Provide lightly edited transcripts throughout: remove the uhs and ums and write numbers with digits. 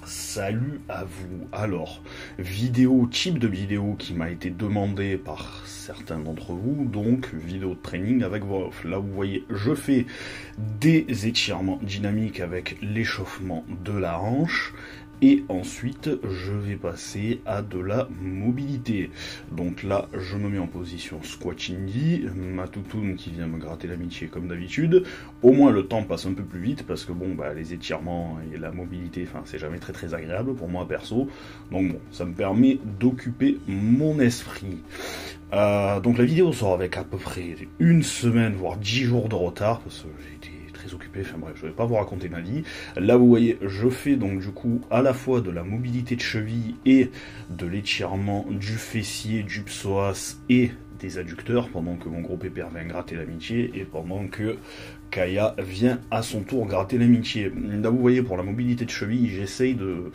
salut à vous. Alors, vidéo, type de vidéo qui m'a été demandé par certains d'entre vous, donc vidéo de training avec voix off. Là vous voyez, je fais des étirements dynamiques avec l'échauffement de la hanche. Et ensuite, je vais passer à de la mobilité. Donc là, je me mets en position squat indie, ma toutoune qui vient me gratter l'amitié comme d'habitude. Au moins, le temps passe un peu plus vite parce que bon, bah, les étirements et la mobilité, enfin, c'est jamais très agréable pour moi perso. Donc bon, ça me permet d'occuper mon esprit. Donc la vidéo sort avec à peu près une semaine, voire 10 jours de retard parce que j'ai été très occupé, enfin bref, je vais pas vous raconter ma vie. Là vous voyez, je fais donc du coup à la fois de la mobilité de cheville et de l'étirement du fessier, du psoas et des adducteurs pendant que mon gros pépère vient gratter l'amitié et pendant que Kaya vient à son tour gratter l'amitié. Là vous voyez, pour la mobilité de cheville, j'essaye de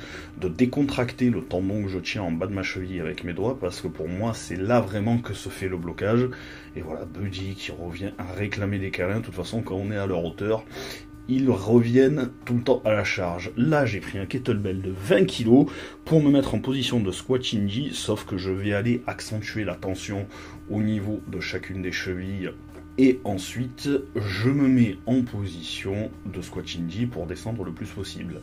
décontracter le tendon que je tiens en bas de ma cheville avec mes doigts parce que pour moi c'est là vraiment que se fait le blocage. Et voilà, Buddy qui revient à réclamer des câlins. De toute façon, quand on est à leur hauteur, ils reviennent tout le temps à la charge. Là, j'ai pris un kettlebell de 20 kg pour me mettre en position de squat indie, sauf que je vais aller accentuer la tension au niveau de chacune des chevilles. Et ensuite, je me mets en position de squat indie pour descendre le plus possible.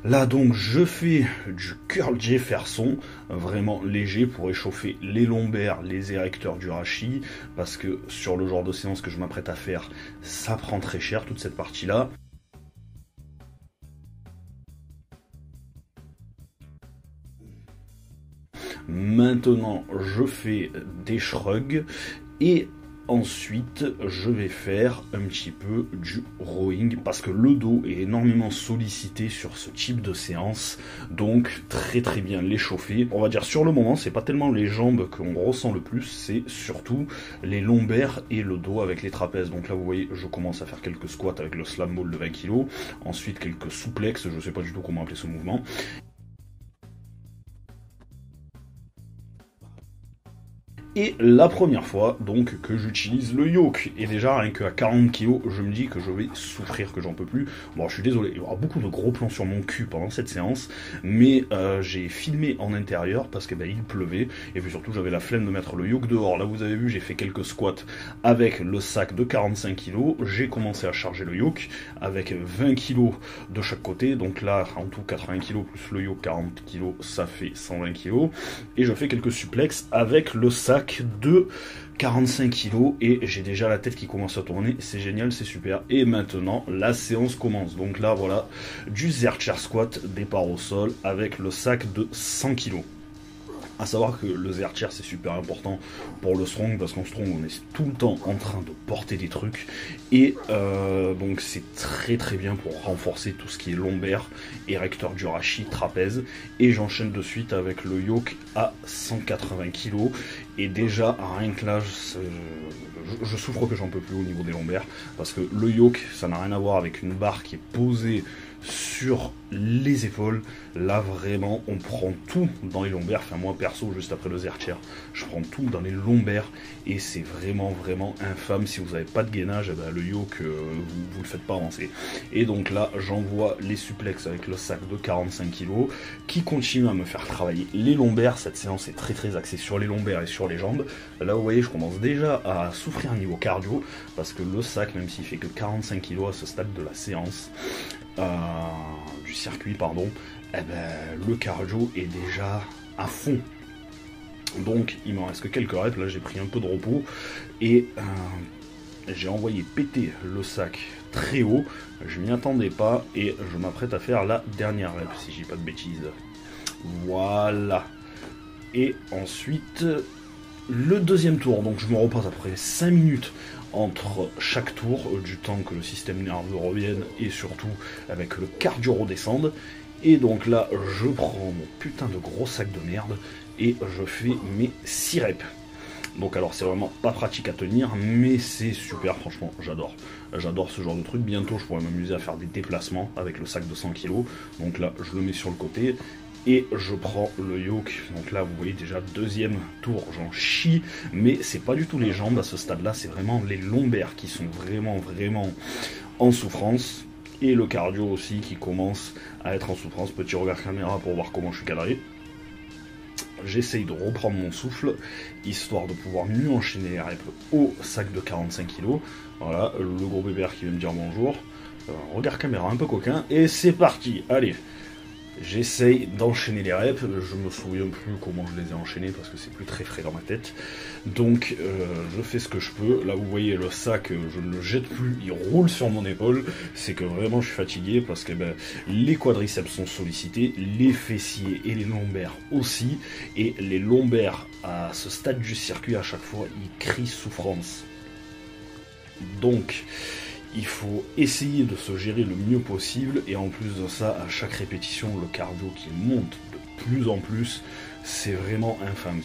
Là donc je fais du curl Jefferson, vraiment léger pour échauffer les lombaires, les érecteurs du rachis, parce que sur le genre de séance que je m'apprête à faire, ça prend très cher toute cette partie-là. Maintenant je fais des shrugs et ensuite, je vais faire un petit peu du rowing parce que le dos est énormément sollicité sur ce type de séance, donc très bien l'échauffer. On va dire sur le moment, c'est pas tellement les jambes qu'on ressent le plus, c'est surtout les lombaires et le dos avec les trapèzes. Donc là, vous voyez, je commence à faire quelques squats avec le slam ball de 20 kg, ensuite quelques souplexes, je sais pas du tout comment appeler ce mouvement. Et la première fois donc que j'utilise le yoke, et déjà rien qu'à 40 kg, je me dis que je vais souffrir, que j'en peux plus. Bon, je suis désolé, il y aura beaucoup de gros plans sur mon cul pendant cette séance, mais j'ai filmé en intérieur parce que il pleuvait, et puis surtout j'avais la flemme de mettre le yoke dehors. Là vous avez vu, j'ai fait quelques squats avec le sac de 45 kg, j'ai commencé à charger le yoke avec 20 kg de chaque côté, donc là en tout 80 kg plus le yoke 40 kg, ça fait 120 kg, et je fais quelques suplexes avec le sac de 45 kg et j'ai déjà la tête qui commence à tourner, c'est génial, c'est super. Et maintenant la séance commence, donc là voilà du Zercher squat, départ au sol avec le sac de 100 kg. À savoir que le Zercher c'est super important pour le strong parce qu'en strong on est tout le temps en train de porter des trucs et donc c'est très bien pour renforcer tout ce qui est lombaire, érecteur du rachis, trapèze. Et j'enchaîne de suite avec le yoke à 180 kg et déjà rien que là je souffre que j'en peux plus au niveau des lombaires parce que le yoke ça n'a rien à voir avec une barre qui est posée sur les épaules. Là vraiment on prend tout dans les lombaires, enfin moi perso juste après le Zercher je prends tout dans les lombaires et c'est vraiment infâme. Si vous n'avez pas de gainage, le yoke vous le faites pas avancer. Et donc là j'envoie les suplexes avec le sac de 45 kg qui continue à me faire travailler les lombaires. Cette séance est très axée sur les lombaires et sur les jambes. Là vous voyez je commence déjà à souffrir niveau cardio parce que le sac, même s'il fait que 45 kg à ce stade de la séance du circuit pardon, le cardio est déjà à fond. Donc il me reste que quelques reps, là j'ai pris un peu de repos et j'ai envoyé péter le sac très haut, je m'y attendais pas et je m'apprête à faire la dernière rep si j'ai pas de bêtises. Voilà. Et ensuite le deuxième tour, donc je me repose après 5 minutes entre chaque tour, du temps que le système nerveux revienne et surtout avec le cardio redescende. Et donc là je prends mon putain de gros sac de merde et je fais mes 6 reps. Donc alors c'est vraiment pas pratique à tenir mais c'est super, franchement j'adore ce genre de truc. Bientôt je pourrais m'amuser à faire des déplacements avec le sac de 100 kg. Donc là je le mets sur le côté et je prends le yoke. Donc là vous voyez déjà deuxième tour, j'en chie, mais c'est pas du tout les jambes à ce stade là, c'est vraiment les lombaires qui sont vraiment en souffrance. et le cardio aussi qui commence à être en souffrance. Petit regard caméra pour voir comment je suis cadré. J'essaye de reprendre mon souffle, histoire de pouvoir mieux enchaîner les reps au sac de 45 kg. Voilà, le gros bébert qui vient me dire bonjour. Regard caméra un peu coquin, et c'est parti. Allez, j'essaye d'enchaîner les reps. Je me souviens plus comment je les ai enchaînés parce que c'est plus très frais dans ma tête. Donc je fais ce que je peux. Là vous voyez le sac, je ne le jette plus, il roule sur mon épaule. C'est que vraiment je suis fatigué parce que les quadriceps sont sollicités, les fessiers et les lombaires aussi. Et les lombaires à ce stade du circuit à chaque fois ils crient souffrance. Donc il faut essayer de se gérer le mieux possible, et en plus de ça, à chaque répétition, le cardio qui monte de plus en plus, c'est vraiment infâme.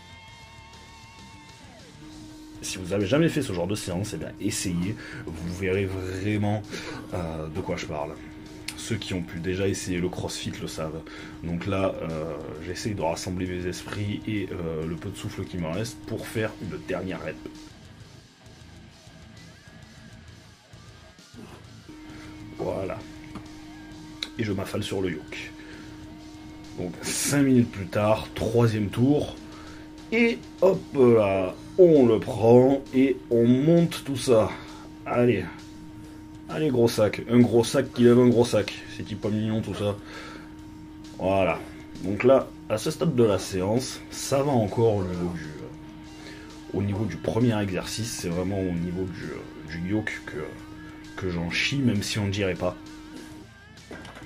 Si vous n'avez jamais fait ce genre de séance, eh bien essayez, vous verrez vraiment de quoi je parle. Ceux qui ont pu déjà essayer le crossfit le savent. Donc là, j'essaye de rassembler mes esprits et le peu de souffle qui me reste pour faire une dernière rep. Voilà. Et je m'affale sur le yoke. Donc 5 minutes plus tard, troisième tour. Et hop là, on le prend et on monte tout ça. Allez. Allez gros sac. Un gros sac qui lève un gros sac. C'est pas mignon tout ça. Voilà. Donc là, à ce stade de la séance, ça va encore au niveau du premier exercice. C'est vraiment au niveau du yoke que j'en chie, même si on ne dirait pas.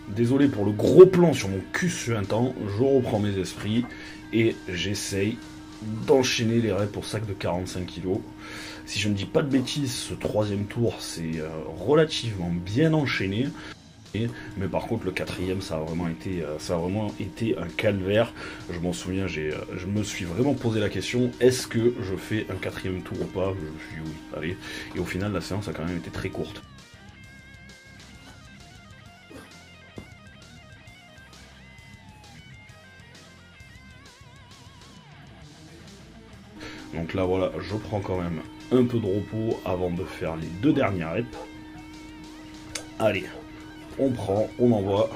Désolé pour le gros plan sur mon cul suintant, je reprends mes esprits et j'essaye d'enchaîner les reps pour sac de 45 kg. Si je ne dis pas de bêtises, ce troisième tour c'est relativement bien enchaîné. Mais par contre le quatrième ça a vraiment été un calvaire. Je m'en souviens, je me suis vraiment posé la question, est-ce que je fais un quatrième tour ou pas? Je me suis dit oui, allez. Et au final la séance a quand même été très courte. Donc là voilà, je prends quand même un peu de repos avant de faire les deux dernières reps. Allez, on prend, on envoie.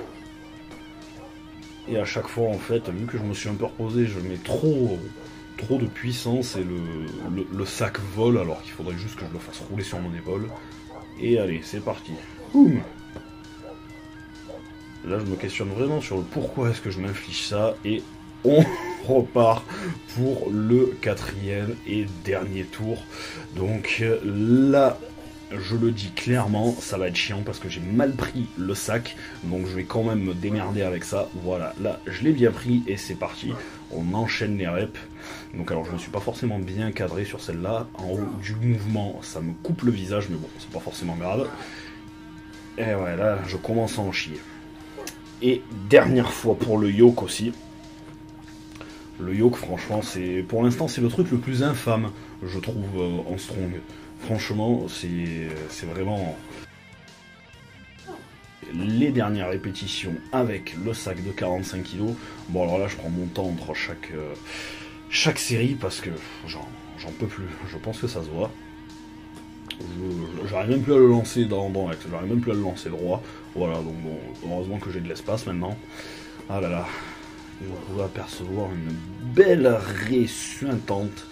Et à chaque fois en fait, vu que je me suis un peu reposé, je mets trop de puissance et le sac vole alors qu'il faudrait juste que je le fasse rouler sur mon épaule. Et allez, c'est parti. Boum. Là je me questionne vraiment sur le pourquoi est-ce que je m'inflige ça, et on repart pour le quatrième et dernier tour. Donc là, je le dis clairement, ça va être chiant parce que j'ai mal pris le sac, donc je vais quand même me démerder avec ça. Voilà, là je l'ai bien pris et c'est parti, on enchaîne les reps. Donc alors je ne suis pas forcément bien cadré sur celle-là, en haut du mouvement ça me coupe le visage, mais bon c'est pas forcément grave. Et ouais, là je commence à en chier. Et dernière fois pour le yoke aussi. Le yoke, franchement, pour l'instant, c'est le truc le plus infâme, je trouve, en strong. Franchement, c'est vraiment les dernières répétitions avec le sac de 45 kg. Bon, alors là, je prends mon temps entre chaque série parce que j'en peux plus. Je pense que ça se voit. J'arrive même plus à le lancer dans l'axe, j'arrive même plus à le lancer droit. Voilà, donc bon, heureusement que j'ai de l'espace maintenant. Ah là là. Et vous pouvez apercevoir une belle raie suintante,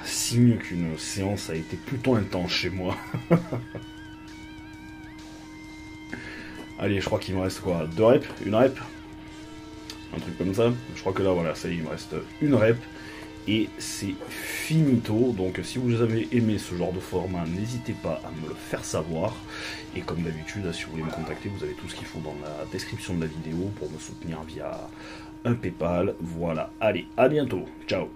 signe qu'une séance a été plutôt intense chez moi. Allez, je crois qu'il me reste quoi, 2 reps, une rep, un truc comme ça. Je crois que là, voilà, ça y est, il me reste une rep. Et c'est finito. Donc si vous avez aimé ce genre de format, n'hésitez pas à me le faire savoir. Et comme d'habitude, si vous voulez me contacter, vous avez tout ce qu'il faut dans la description de la vidéo pour me soutenir via un PayPal. Voilà, allez, à bientôt, ciao.